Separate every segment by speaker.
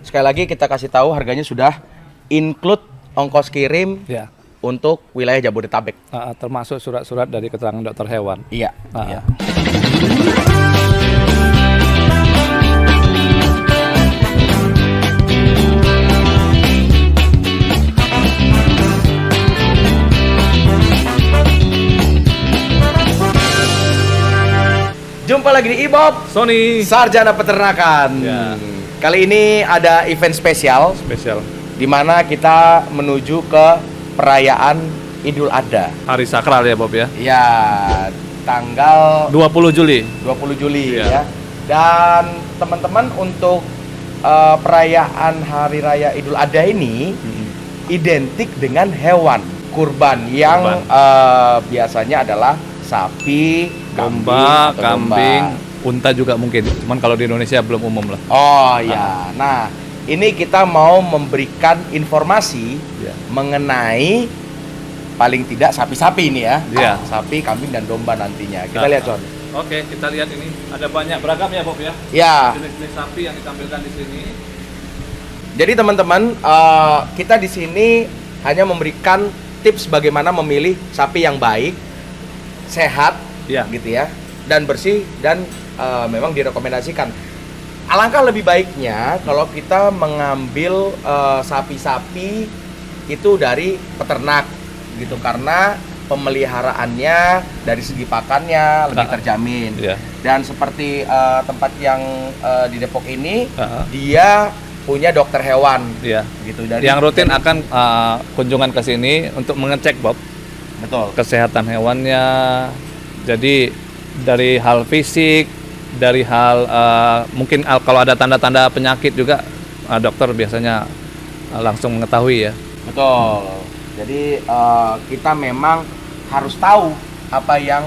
Speaker 1: sekali lagi kita kasih tahu harganya sudah include ongkos kirim
Speaker 2: Ya.
Speaker 1: untuk wilayah Jabodetabek.
Speaker 2: Termasuk surat-surat dari keterangan dokter hewan.
Speaker 1: Iya. Iya. Jumpa lagi di Ibob
Speaker 2: Sony
Speaker 1: Sarjana Peternakan.
Speaker 2: Ya.
Speaker 1: Kali ini ada event spesial
Speaker 2: spesial
Speaker 1: di mana kita menuju ke perayaan Idul Adha.
Speaker 2: hari sakral ya Bob ya.
Speaker 1: Ya, tanggal
Speaker 2: 20 Juli.
Speaker 1: 20 Juli
Speaker 2: Ya.
Speaker 1: ya. Dan teman-teman untuk perayaan Hari Raya Idul Adha ini identik dengan hewan kurban yang biasanya adalah sapi,
Speaker 2: Domba,
Speaker 1: atau
Speaker 2: kambing,
Speaker 1: domba.
Speaker 2: unta juga mungkin. Cuman kalau di Indonesia belum umum lah.
Speaker 1: Oh ya. Nah, ini kita mau memberikan informasi
Speaker 2: Ya.
Speaker 1: mengenai paling tidak sapi-sapi ini ya.
Speaker 2: Iya.
Speaker 1: Sapi, kambing dan domba nantinya. Kita lihat, Son.
Speaker 2: Oke, kita lihat ini. Ada banyak beragam ya Bob ya.
Speaker 1: Ya.
Speaker 2: Jenis-jenis sapi yang ditampilkan di sini.
Speaker 1: Jadi teman-teman, kita di sini hanya memberikan tips bagaimana memilih sapi yang baik, sehat,
Speaker 2: Ya.
Speaker 1: gitu ya, dan bersih dan memang direkomendasikan. Alangkah lebih baiknya kalau kita mengambil sapi-sapi itu dari peternak, gitu, karena pemeliharaannya dari segi pakannya lebih terjamin.
Speaker 2: Ya.
Speaker 1: Dan seperti tempat yang di Depok ini,
Speaker 2: Uh-huh.
Speaker 1: dia punya dokter hewan,
Speaker 2: Ya.
Speaker 1: gitu. Dari
Speaker 2: Yang rutin akan kunjungan ke sini untuk mengecek Bob
Speaker 1: betul.
Speaker 2: kesehatan hewannya. Jadi dari hal fisik, dari hal mungkin kalau ada tanda-tanda penyakit juga dokter biasanya langsung mengetahui ya.
Speaker 1: Betul. Jadi kita memang harus tahu apa yang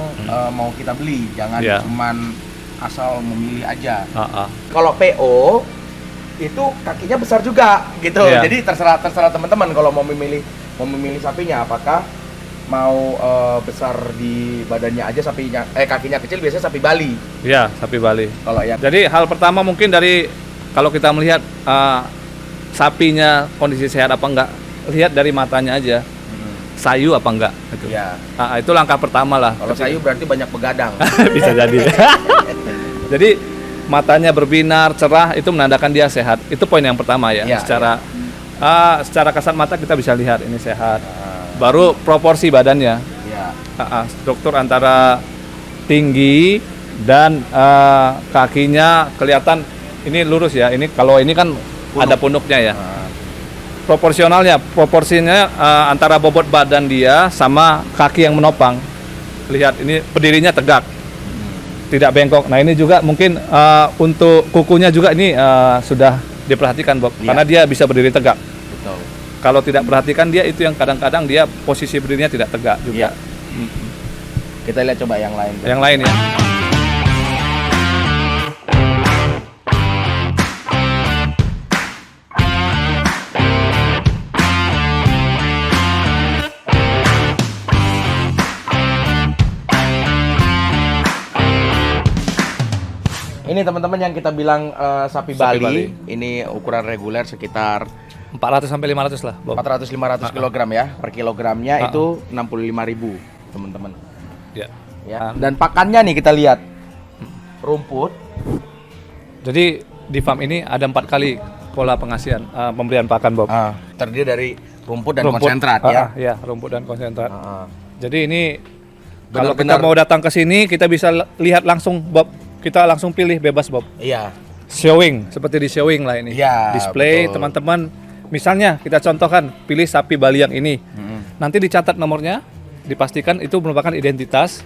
Speaker 1: mau kita beli, jangan
Speaker 2: Ya.
Speaker 1: cuman asal memilih aja.
Speaker 2: Uh-uh.
Speaker 1: Kalau PO itu kakinya besar juga, gitu.
Speaker 2: Ya.
Speaker 1: Jadi terserah teman-teman kalau mau memilih sapinya, apakah mau besar di badannya aja sapinya, kakinya kecil, biasanya sapi Bali.
Speaker 2: Ya, sapi Bali.
Speaker 1: Kalau yang
Speaker 2: Jadi hal pertama mungkin dari kalau kita melihat sapinya kondisi sehat apa enggak, lihat dari matanya aja. Sayu apa enggak gitu.
Speaker 1: ya,
Speaker 2: Itu langkah pertama lah.
Speaker 1: kalau sayu berarti banyak begadang.
Speaker 2: Bisa jadi. Jadi matanya berbinar, cerah, itu menandakan dia sehat. Itu poin yang pertama ya.
Speaker 1: Ya,
Speaker 2: Secara kasat mata kita bisa lihat ini sehat. Baru proporsi badannya.
Speaker 1: Ya.
Speaker 2: Struktur antara tinggi dan kakinya kelihatan ini lurus ya. Ini kalau ini kan ada punuknya ya. Proporsinya antara bobot badan dia sama kaki yang menopang. Lihat ini berdirinya tegak, tidak bengkok. Nah ini juga mungkin untuk kukunya juga ini sudah diperhatikan Bob,
Speaker 1: Iya.
Speaker 2: karena dia bisa berdiri tegak.
Speaker 1: Betul.
Speaker 2: Kalau tidak perhatikan dia itu yang kadang-kadang dia posisi berdirinya tidak tegak
Speaker 1: Iya.
Speaker 2: juga.
Speaker 1: Kita lihat coba yang lain.
Speaker 2: Yang lain ya.
Speaker 1: Ini teman-teman yang kita bilang sapi
Speaker 2: Sapi
Speaker 1: Bali,
Speaker 2: Bali.
Speaker 1: ini ukuran reguler sekitar
Speaker 2: 400 sampai 500 lah, Bob.
Speaker 1: 400-500 kg ya. Per kilogramnya itu 65.000, teman-teman.
Speaker 2: Ya.
Speaker 1: Ya. Dan pakannya nih kita lihat. Rumput.
Speaker 2: Jadi di farm ini ada 4 kali pola pengasihan pemberian pakan, Bob.
Speaker 1: Terdiri dari rumput dan konsentrat ya.
Speaker 2: Ya, rumput dan konsentrat.
Speaker 1: Ah.
Speaker 2: Jadi ini kalau
Speaker 1: Benar-benar-
Speaker 2: kita mau datang ke sini kita bisa lihat langsung, Bob. Kita langsung pilih bebas, Bob.
Speaker 1: Iya.
Speaker 2: Showing, seperti di showing lah ini.
Speaker 1: Iya,
Speaker 2: Display
Speaker 1: betul.
Speaker 2: teman-teman. Misalnya kita contohkan pilih sapi Bali yang ini. Nanti dicatat nomornya, dipastikan itu merupakan identitas.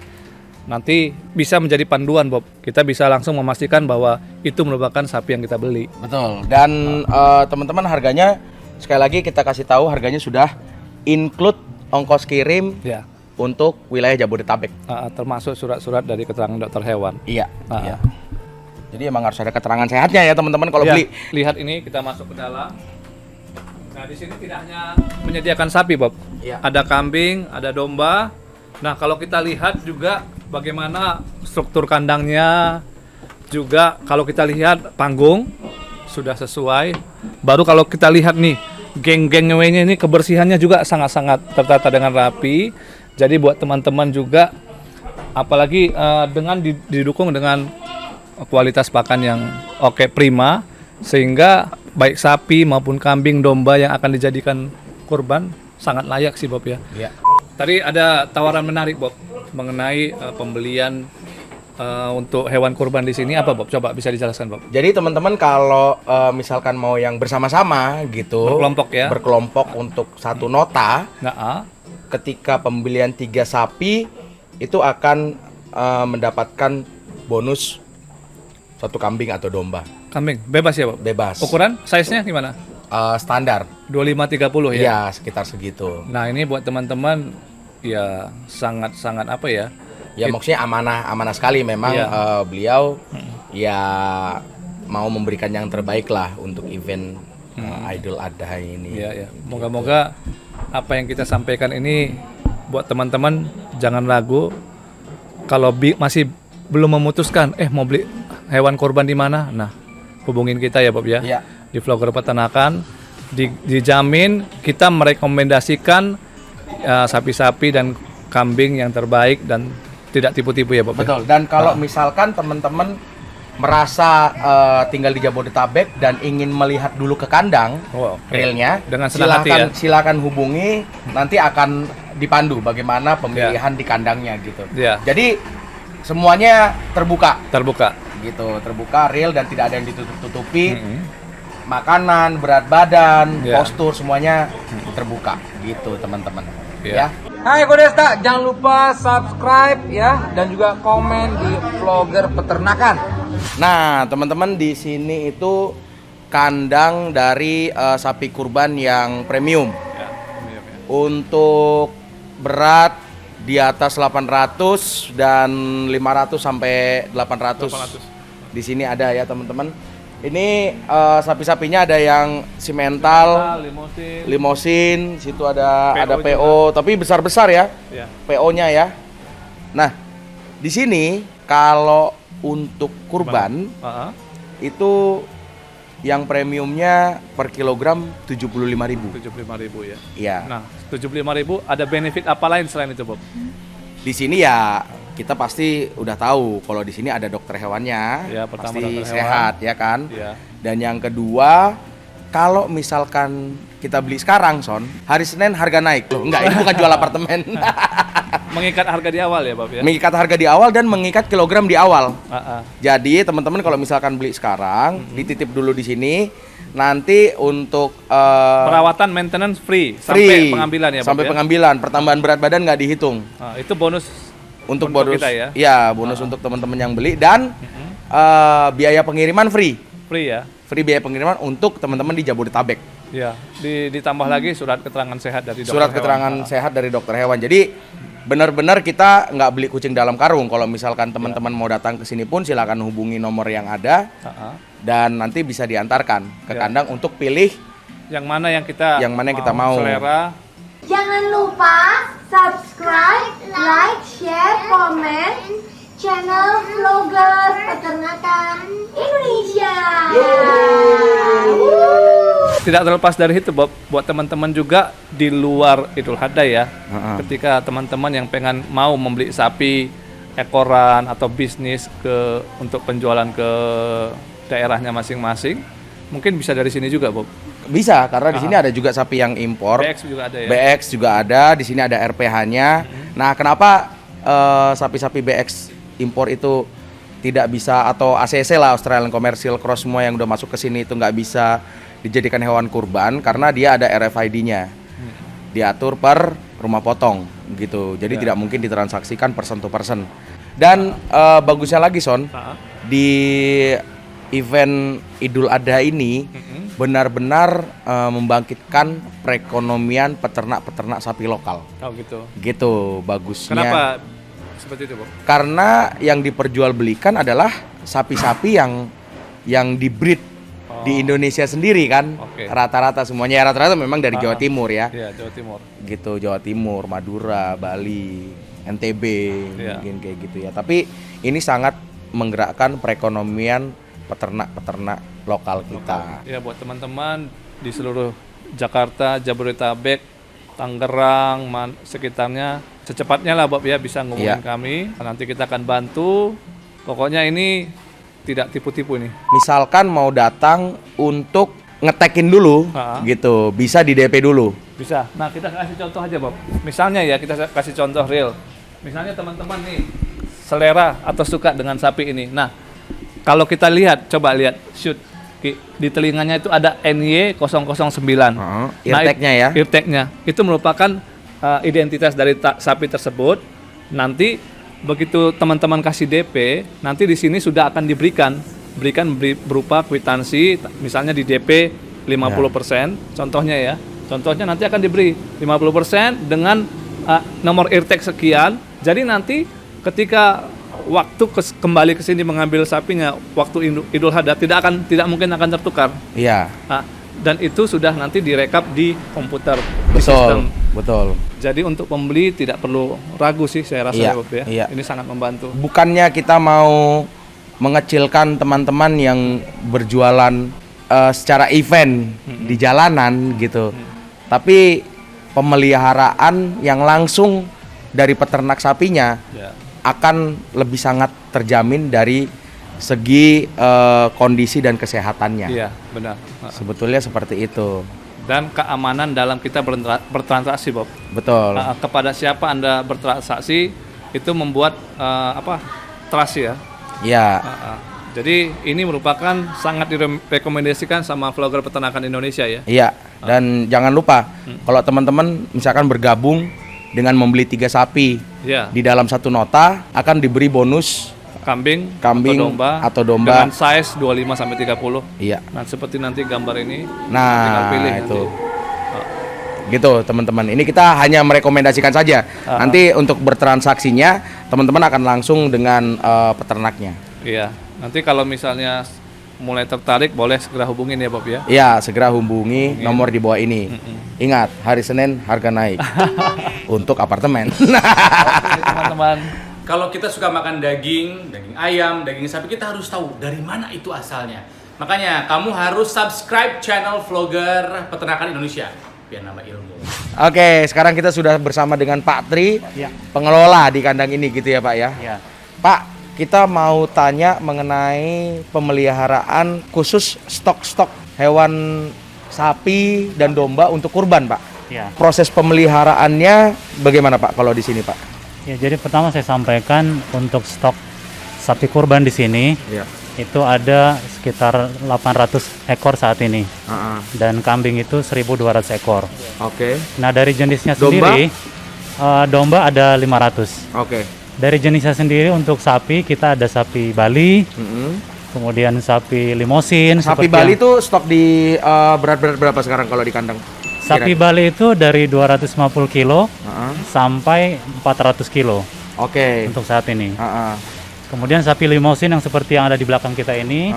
Speaker 2: Nanti bisa menjadi panduan, Bob. Kita bisa langsung memastikan bahwa itu merupakan sapi yang kita beli.
Speaker 1: Betul. Dan teman-teman harganya sekali lagi kita kasih tahu harganya sudah include ongkos kirim
Speaker 2: Ya.
Speaker 1: untuk wilayah Jabodetabek.
Speaker 2: Termasuk surat-surat dari keterangan dokter hewan.
Speaker 1: Iya.
Speaker 2: Ah.
Speaker 1: Iya. Jadi emang harus ada keterangan sehatnya ya teman-teman kalau
Speaker 2: Ya,
Speaker 1: beli.
Speaker 2: lihat ini kita masuk ke dalam. Nah, di sini tidak hanya menyediakan sapi, Bob.
Speaker 1: Iya.
Speaker 2: Ada kambing, ada domba. Nah, kalau kita lihat juga bagaimana struktur kandangnya, juga kalau kita lihat panggung sudah sesuai. Baru kalau kita lihat nih, geng-geng ngewenya ini kebersihannya juga sangat-sangat tertata dengan rapi. Jadi buat teman-teman juga, apalagi dengan didukung dengan kualitas pakan yang oke, prima, sehingga baik sapi maupun kambing, domba yang akan dijadikan kurban sangat layak sih Bob ya.
Speaker 1: Iya.
Speaker 2: Tadi ada tawaran menarik Bob mengenai pembelian untuk hewan kurban di sini apa Bob? Coba bisa dijelaskan Bob.
Speaker 1: Jadi teman-teman kalau misalkan mau yang bersama-sama gitu,
Speaker 2: Berkelompok ya.
Speaker 1: berkelompok untuk satu nota,
Speaker 2: Nah,
Speaker 1: ketika pembelian 3 sapi itu akan mendapatkan bonus 1 kambing atau domba,
Speaker 2: kambing bebas ya Bob?
Speaker 1: bebas.
Speaker 2: Ukuran size-nya gimana?
Speaker 1: Standar,
Speaker 2: 25-30 ya?
Speaker 1: ya sekitar segitu.
Speaker 2: Nah ini buat teman-teman ya sangat-sangat apa ya?
Speaker 1: Ya maksudnya amanah sekali memang.
Speaker 2: Iya.
Speaker 1: Beliau ya mau memberikan yang terbaik lah untuk event Idul Adha ini.
Speaker 2: Ya ya. Moga-moga apa yang kita sampaikan ini buat teman-teman jangan ragu. Kalau masih belum memutuskan, mau beli hewan kurban di mana? Nah, hubungin kita ya Bob ya.
Speaker 1: Iya.
Speaker 2: Di Vlogger Peternakan dijamin kita merekomendasikan sapi-sapi dan kambing yang terbaik dan tidak tipu-tipu ya Bob.
Speaker 1: Betul. Dan kalau misalkan teman-teman merasa tinggal di Jabodetabek dan ingin melihat dulu ke kandang realnya,
Speaker 2: dengan senang hati ya.
Speaker 1: silakan hubungi, nanti akan dipandu bagaimana pemilihan di kandangnya gitu.
Speaker 2: Ya.
Speaker 1: Jadi semuanya terbuka gitu, terbuka real dan tidak ada yang ditutup-tutupi. Makanan, berat badan, postur semuanya terbuka gitu teman-teman. Ya.
Speaker 3: Hai Kodesta, jangan lupa subscribe ya dan juga komen di Vlogger Peternakan.
Speaker 1: Nah, teman-teman di sini itu kandang dari sapi kurban yang premium. Untuk berat di atas 800 dan 500 sampai 800. Di sini ada ya, teman-teman. Ini sapi-sapinya ada yang simental, limosin, situ ada PO, tapi besar-besar ya, PO-nya ya. Nah, di sini kalau untuk kurban itu yang premiumnya per kilogram 75.000.
Speaker 2: 75.000 ya.
Speaker 1: Iya.
Speaker 2: Nah, 75.000 ada benefit apa lain selain itu, Bob?
Speaker 1: Di sini ya kita pasti udah tahu kalau di sini ada dokter hewannya,
Speaker 2: ya, pertama
Speaker 1: pasti
Speaker 2: dokter
Speaker 1: sehat ya kan.
Speaker 2: Ya.
Speaker 1: Dan yang kedua, kalau misalkan kita beli sekarang, Son, hari Senin harga naik. Loh, enggak, ini bukan jual apartemen.
Speaker 2: Mengikat harga di awal ya, Bob ya.
Speaker 1: Mengikat harga di awal dan mengikat kilogram di awal.
Speaker 2: Ah.
Speaker 1: Jadi teman-teman kalau misalkan beli sekarang, dititip dulu di sini. Nanti untuk
Speaker 2: perawatan maintenance free sampai pengambilan ya, Bob,
Speaker 1: sampai pengambilan. Pertambahan berat badan nggak dihitung.
Speaker 2: Itu bonus
Speaker 1: untuk bonus
Speaker 2: kita ya.
Speaker 1: Iya, bonus untuk teman-teman yang beli dan biaya pengiriman free.
Speaker 2: Free ya.
Speaker 1: Free biaya pengiriman untuk teman-teman di Jabodetabek.
Speaker 2: Ya, ditambah lagi surat keterangan sehat dari dokter
Speaker 1: Surat keterangan sehat dari dokter hewan. Jadi benar-benar kita nggak beli kucing dalam karung. Kalau misalkan teman-teman mau datang ke sini pun silakan hubungi nomor yang ada. Dan nanti bisa diantarkan ke kandang untuk pilih
Speaker 2: yang mana yang kita
Speaker 1: mau.
Speaker 2: Selera.
Speaker 4: Jangan lupa subscribe, like, share, komen channel Vlogger Peternakan Indonesia.
Speaker 2: Tidak terlepas dari itu, Bob, buat teman-teman juga di luar Idul Adha ya. Ketika teman-teman yang pengen mau membeli sapi ekoran atau bisnis untuk penjualan ke daerahnya masing-masing, mungkin bisa dari sini juga, Bob.
Speaker 1: Bisa, karena di sini ada juga sapi yang impor.
Speaker 2: BX juga ada ya.
Speaker 1: BX juga ada, di sini ada RPH-nya. Nah, kenapa sapi-sapi BX impor itu tidak bisa, atau ACC lah, Australian Commercial Cross, semua yang udah masuk ke sini itu nggak bisa dijadikan hewan kurban karena dia ada RFID-nya. Diatur per rumah potong gitu. Jadi tidak mungkin ditransaksikan person to person. Dan bagusnya lagi, Son, di event Idul Adha ini benar-benar membangkitkan perekonomian peternak-peternak sapi lokal.
Speaker 2: Oh gitu.
Speaker 1: Gitu bagusnya.
Speaker 2: Kenapa seperti itu, Bob?
Speaker 1: Karena yang diperjualbelikan adalah sapi-sapi yang dibreed di Indonesia sendiri kan. Rata-rata semuanya, rata-rata memang dari Jawa Timur ya.
Speaker 2: Iya, Jawa Timur.
Speaker 1: Gitu, Jawa Timur, Madura, Bali, NTB, mungkin kayak gitu ya. Tapi ini sangat menggerakkan perekonomian peternak-peternak lokal kita.
Speaker 2: Ya, buat teman-teman di seluruh Jakarta, Jabodetabek, Tangerang, sekitarnya, secepatnya lah Bob ya bisa ngomongin kami. Nanti kita akan bantu. Pokoknya ini tidak tipu-tipu nih.
Speaker 1: Misalkan mau datang untuk ngetekin dulu, gitu, bisa di DP dulu.
Speaker 2: Bisa. Nah, kita kasih contoh aja Bob. Misalnya ya, kita kasih contoh real. Misalnya teman-teman nih selera atau suka dengan sapi ini. Nah, kalau kita lihat, coba lihat, shoot di telinganya itu ada NY009.
Speaker 1: Eartag-nya ya.
Speaker 2: Eartag-nya itu merupakan identitas dari sapi tersebut. Nanti begitu teman-teman kasih DP, nanti di sini sudah akan diberikan berupa kwitansi, misalnya di DP 50%, contohnya ya. Contohnya nanti akan diberi 50% dengan nomor eartag sekian. Jadi nanti ketika waktu kembali ke sini mengambil sapinya waktu Idul Adha tidak mungkin akan tertukar.
Speaker 1: Iya.
Speaker 2: Dan itu sudah nanti direkap di komputer, di sistem.
Speaker 1: Betul.
Speaker 2: Jadi untuk pembeli tidak perlu ragu sih saya rasa Bob ya.
Speaker 1: Iya.
Speaker 2: Ini sangat membantu.
Speaker 1: Bukannya kita mau mengecilkan teman-teman yang berjualan secara event di jalanan gitu. Tapi pemeliharaan yang langsung dari peternak sapinya akan lebih sangat terjamin dari segi kondisi dan kesehatannya.
Speaker 2: Iya, benar.
Speaker 1: Sebetulnya seperti itu.
Speaker 2: Dan keamanan dalam kita bertransaksi, Bob.
Speaker 1: Betul.
Speaker 2: Kepada siapa Anda bertransaksi itu membuat trust ya.
Speaker 1: Iya.
Speaker 2: Jadi ini merupakan sangat direkomendasikan sama vlogger peternakan Indonesia ya.
Speaker 1: Iya. Dan jangan lupa kalau teman-teman misalkan bergabung dengan membeli 3 sapi di dalam satu nota akan diberi bonus
Speaker 2: kambing
Speaker 1: atau domba
Speaker 2: dengan size 25 sampai 30.
Speaker 1: Iya.
Speaker 2: Nah, seperti nanti gambar ini.
Speaker 1: Nah,
Speaker 2: tinggal pilih
Speaker 1: itu. Gitu, teman-teman. Ini kita hanya merekomendasikan saja. Nanti untuk bertransaksinya teman-teman akan langsung dengan peternaknya.
Speaker 2: Iya. Nanti kalau misalnya mulai tertarik boleh segera hubungin ya Bob ya.
Speaker 1: Iya, segera hubungi nomor di bawah ini. Ingat, hari Senin harga naik. Untuk apartemen.
Speaker 2: Oke, teman-teman.
Speaker 5: Kalau kita suka makan daging ayam, daging sapi, kita harus tahu dari mana itu asalnya. Makanya kamu harus subscribe channel vlogger peternakan Indonesia biar nambah ilmu.
Speaker 1: Oke, sekarang kita sudah bersama dengan Pak Tri, pengelola di kandang ini gitu ya Pak ya. Pak, kita mau tanya mengenai pemeliharaan khusus stok-stok hewan sapi dan domba untuk kurban Pak. Proses pemeliharaannya bagaimana Pak kalau di sini Pak?
Speaker 6: Ya, jadi pertama saya sampaikan untuk stok sapi kurban di sini itu ada sekitar 800 ekor saat ini, dan kambing itu 1.200 ekor.
Speaker 1: Oke.
Speaker 6: Nah dari jenisnya sendiri, domba ada 500.
Speaker 1: Oke.
Speaker 6: Dari jenisnya sendiri untuk sapi kita ada sapi Bali, kemudian sapi limosin.
Speaker 1: Sapi Bali itu stok di berat-berat berapa sekarang kalau di kandang?
Speaker 6: Sapi Bali itu dari 250 kilo sampai 400 kilo.
Speaker 1: Oke.
Speaker 6: Untuk saat ini. Kemudian sapi limosin yang seperti yang ada di belakang kita ini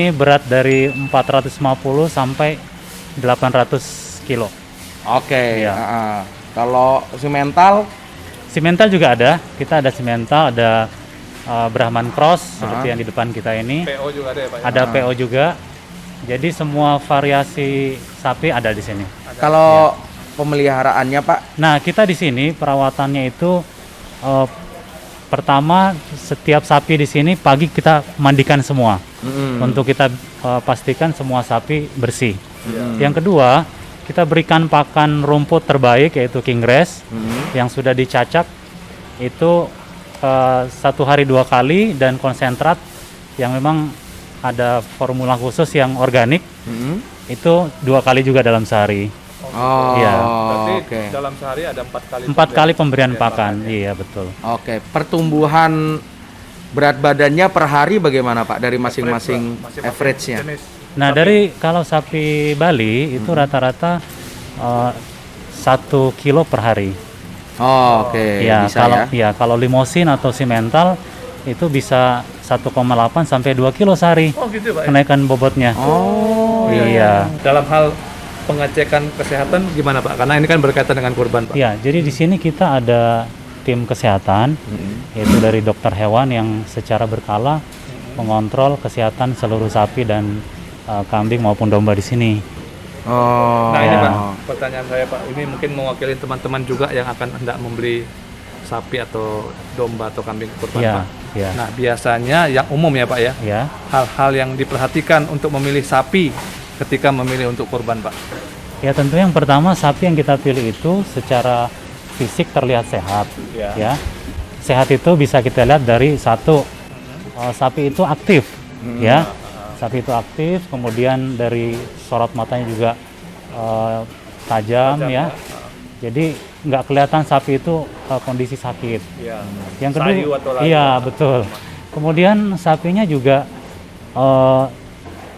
Speaker 6: berat dari 450 sampai 800 kilo.
Speaker 1: Oke. Kalau simental?
Speaker 6: Simental juga ada. Kita ada simental, ada Brahman Cross seperti yang di depan kita ini.
Speaker 2: PO juga ada ya Pak?
Speaker 6: Ada PO juga. Jadi semua variasi sapi ada di sini.
Speaker 1: Kalau pemeliharaannya Pak?
Speaker 6: Nah, kita di sini perawatannya itu pertama setiap sapi di sini pagi kita mandikan semua untuk kita pastikan semua sapi bersih. Yang kedua, kita berikan pakan rumput terbaik yaitu king grass yang sudah dicacak itu 1 hari 2 kali, dan konsentrat yang memang ada formula khusus yang organik itu 2 kali juga dalam sehari.
Speaker 2: Berarti dalam sehari ada 4 kali.
Speaker 6: 4 kali pemberian pakan. Iya betul.
Speaker 1: Oke. Pertumbuhan berat badannya per hari bagaimana Pak dari masing-masing average-nya?
Speaker 6: Nah dari kalau sapi Bali itu rata-rata 1 kilo per hari.
Speaker 1: Oke.
Speaker 6: Ya,
Speaker 1: bisa
Speaker 6: kalau limosin atau simental itu bisa 1,8 sampai 2 kilo sehari.
Speaker 2: Oh gitu Pak.
Speaker 6: Kenaikan bobotnya. Iya.
Speaker 2: Dalam hal pengecekan kesehatan gimana Pak? Karena ini kan berkaitan dengan kurban Pak.
Speaker 6: Iya, jadi di sini kita ada tim kesehatan yaitu dari dokter hewan yang secara berkala mengontrol kesehatan seluruh sapi dan kambing maupun domba di sini.
Speaker 1: Oh.
Speaker 2: Nah ini
Speaker 6: Ya.
Speaker 2: Pak, pertanyaan saya Pak, ini mungkin mewakili teman-teman juga yang akan hendak membeli sapi atau domba atau kambing kurban
Speaker 6: Ya,
Speaker 2: Pak.
Speaker 6: ya,
Speaker 2: Nah biasanya yang umum ya Pak ya,
Speaker 6: ya.
Speaker 2: hal-hal yang diperhatikan untuk memilih sapi ketika memilih untuk kurban Pak.
Speaker 6: Ya tentu yang pertama sapi yang kita pilih itu secara fisik terlihat sehat.
Speaker 2: Ya.
Speaker 6: Ya, sehat itu bisa kita lihat dari satu, sapi itu aktif, ya. Sapi itu aktif, kemudian dari sorot matanya juga tajam, ya. Jadi nggak kelihatan sapi itu kondisi sakit.
Speaker 2: Ya.
Speaker 6: Yang
Speaker 2: Sayu
Speaker 6: kedua,
Speaker 2: atau layu.
Speaker 6: iya betul. Kemudian sapinya juga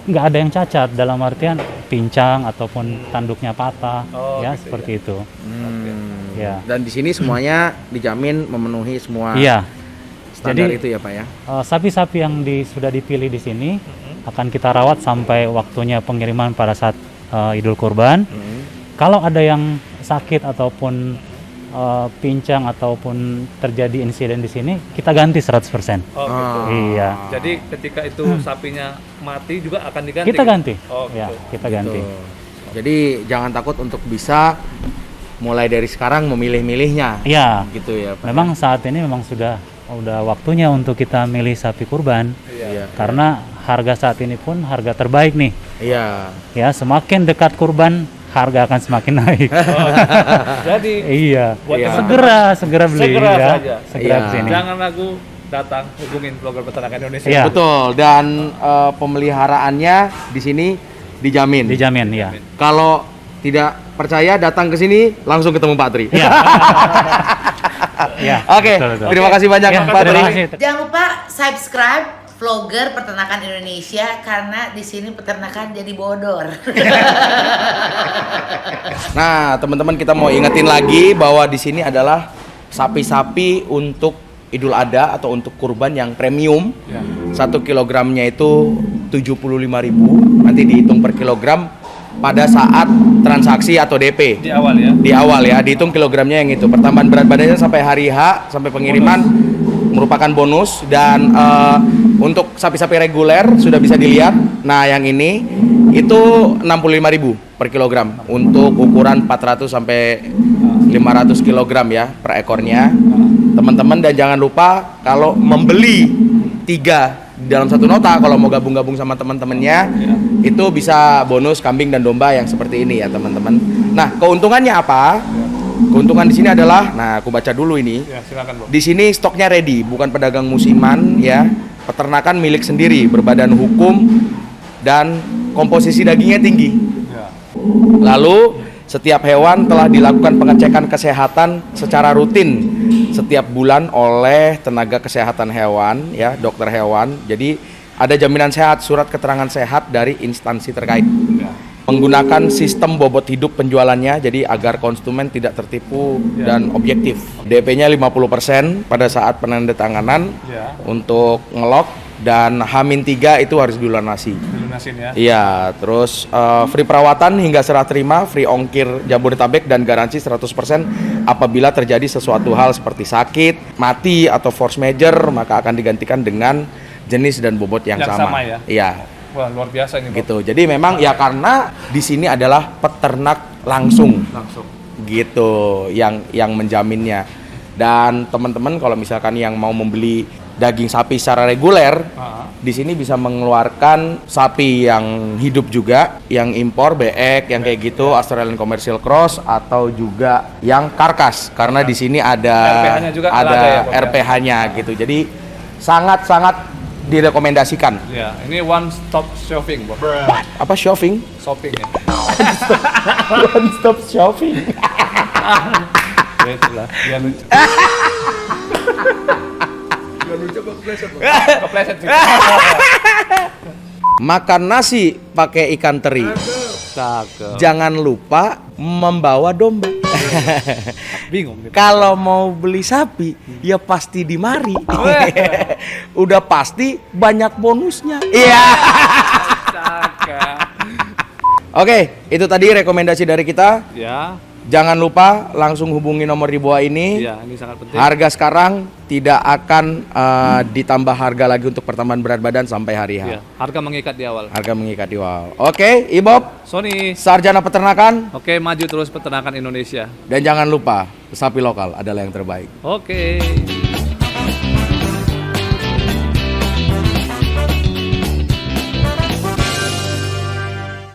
Speaker 6: nggak ada yang cacat dalam artian pincang ataupun tanduknya patah,
Speaker 2: Oh,
Speaker 6: ya
Speaker 2: gitu,
Speaker 6: seperti itu. Ya.
Speaker 1: Dan di sini semuanya dijamin memenuhi semua
Speaker 6: Iya.
Speaker 1: standar
Speaker 6: Jadi,
Speaker 1: itu ya Pak ya.
Speaker 6: Sapi-sapi yang sudah dipilih di sini akan kita rawat sampai waktunya pengiriman pada saat Idul Kurban. Kalau ada yang sakit ataupun pincang ataupun terjadi insiden di sini, kita ganti 100%.
Speaker 2: Oh gitu.
Speaker 6: Iya.
Speaker 2: Jadi ketika itu sapinya mati juga akan diganti.
Speaker 6: Kita ganti.
Speaker 2: Oh
Speaker 6: Ya,
Speaker 2: gitu.
Speaker 6: kita ganti.
Speaker 1: Tuh. Jadi jangan takut untuk bisa mulai dari sekarang memilih-milihnya.
Speaker 6: Iya.
Speaker 1: Gitu ya Pak.
Speaker 6: Memang saat ini memang sudah waktunya untuk kita milih sapi kurban.
Speaker 1: Iya.
Speaker 6: Karena harga saat ini pun harga terbaik nih.
Speaker 1: Iya.
Speaker 6: Ya, semakin dekat kurban harga akan semakin naik.
Speaker 2: Jadi
Speaker 6: Iya.
Speaker 2: buat
Speaker 1: Iya.
Speaker 2: teman-teman,
Speaker 6: Segera beli
Speaker 2: Segera
Speaker 6: ya.
Speaker 2: saja.
Speaker 6: Segera
Speaker 1: Iya.
Speaker 6: kesini.
Speaker 2: jangan ragu datang hubungin vlogger peternakan Indonesia.
Speaker 6: Iya.
Speaker 1: Betul. Dan pemeliharaannya di sini dijamin.
Speaker 6: Dijamin ya.
Speaker 1: Kalau tidak percaya datang ke sini langsung ketemu Pak Tri.
Speaker 6: Iya. Iya.
Speaker 1: Oke,
Speaker 6: betul, betul.
Speaker 1: terima kasih banyak
Speaker 6: Ya,
Speaker 1: Pak Tri.
Speaker 6: terima kasih.
Speaker 7: Jangan lupa subscribe vlogger peternakan Indonesia karena di sini peternakan jadi bodor.
Speaker 1: Nah, teman-teman kita mau ingetin lagi bahwa di sini adalah sapi-sapi untuk Idul Adha atau untuk kurban yang premium. 1 kilogramnya itu 75.000. Nanti dihitung per kilogram pada saat transaksi atau DP.
Speaker 2: Di awal ya.
Speaker 1: Di awal ya, dihitung kilogramnya yang itu. Pertambahan berat badannya sampai hari H, sampai pengiriman merupakan bonus. Dan untuk sapi-sapi reguler sudah bisa dilihat. Nah, yang ini itu 65.000 per kilogram untuk ukuran 400 sampai 500 kilogram ya per ekornya. Teman-teman, dan jangan lupa kalau membeli 3 dalam satu nota, kalau mau gabung-gabung sama teman-temannya itu bisa bonus kambing dan domba yang seperti ini ya teman-teman. Nah, keuntungannya apa? Keuntungan di sini adalah, nah aku baca dulu ini.
Speaker 2: Ya, silakan, Bob.
Speaker 1: Di sini stoknya ready, bukan pedagang musiman ya. Peternakan milik sendiri, berbadan hukum dan komposisi dagingnya tinggi.
Speaker 2: Ya.
Speaker 1: Lalu setiap hewan telah dilakukan pengecekan kesehatan secara rutin setiap bulan oleh tenaga kesehatan hewan ya, dokter hewan. Jadi ada jaminan sehat, surat keterangan sehat dari instansi terkait. Menggunakan sistem bobot hidup penjualannya, jadi agar konsumen tidak tertipu dan objektif. DP-nya 50% pada saat penandatanganan
Speaker 2: Ya.
Speaker 1: untuk ngelok, dan H-3 itu harus dilunasi.
Speaker 2: Dilunasin ya.
Speaker 1: Iya, terus free perawatan hingga serah terima, free ongkir Jabodetabek, dan garansi 100% apabila terjadi sesuatu hal seperti sakit, mati, atau force major, maka akan digantikan dengan jenis dan bobot yang
Speaker 2: Yang sama ya?
Speaker 1: Iya,
Speaker 2: Wah, luar biasa ini, Bob.
Speaker 1: gitu. Jadi memang ya karena di sini adalah peternak langsung
Speaker 2: Langsung.
Speaker 1: gitu yang menjaminnya. Dan teman-teman kalau misalkan yang mau membeli daging sapi secara reguler, di sini bisa mengeluarkan sapi yang hidup juga, yang impor, BX, yang kayak gitu, Australian Commercial Cross, atau juga yang karkas. Karena di sini ada
Speaker 2: RPH-nya juga ada ya, Bob, ya?
Speaker 1: RPH-nya gitu. Jadi sangat-sangat direkomendasikan.
Speaker 2: Ya, ini one stop shopping, Bob.
Speaker 1: Apa shopping?
Speaker 2: Shopping ya.
Speaker 1: One stop shopping.
Speaker 2: Ya itulah, biar lucu. Biar lucu, Bob. Kepleset sih.
Speaker 1: Makan nasi pakai ikan teri.
Speaker 2: Cakep.
Speaker 1: Jangan lupa membawa domba.
Speaker 2: Bingung nih.
Speaker 1: Kalau mau beli sapi, ya pasti di mari. Udah pasti banyak bonusnya. Iya.
Speaker 2: Cakep.
Speaker 1: Oke, itu tadi rekomendasi dari kita.
Speaker 2: Ya.
Speaker 1: Jangan lupa langsung hubungi nomor di bawah ini.
Speaker 2: Iya, ini sangat penting.
Speaker 1: Harga sekarang tidak akan ditambah harga lagi untuk pertambahan berat badan sampai hari H.
Speaker 2: Iya, harga mengikat di awal.
Speaker 1: Harga mengikat di awal. Oke, Ibob,
Speaker 2: Sony.
Speaker 1: Sarjana Peternakan,
Speaker 2: Oke, maju terus peternakan Indonesia.
Speaker 1: dan jangan lupa sapi lokal adalah yang terbaik.
Speaker 2: Oke.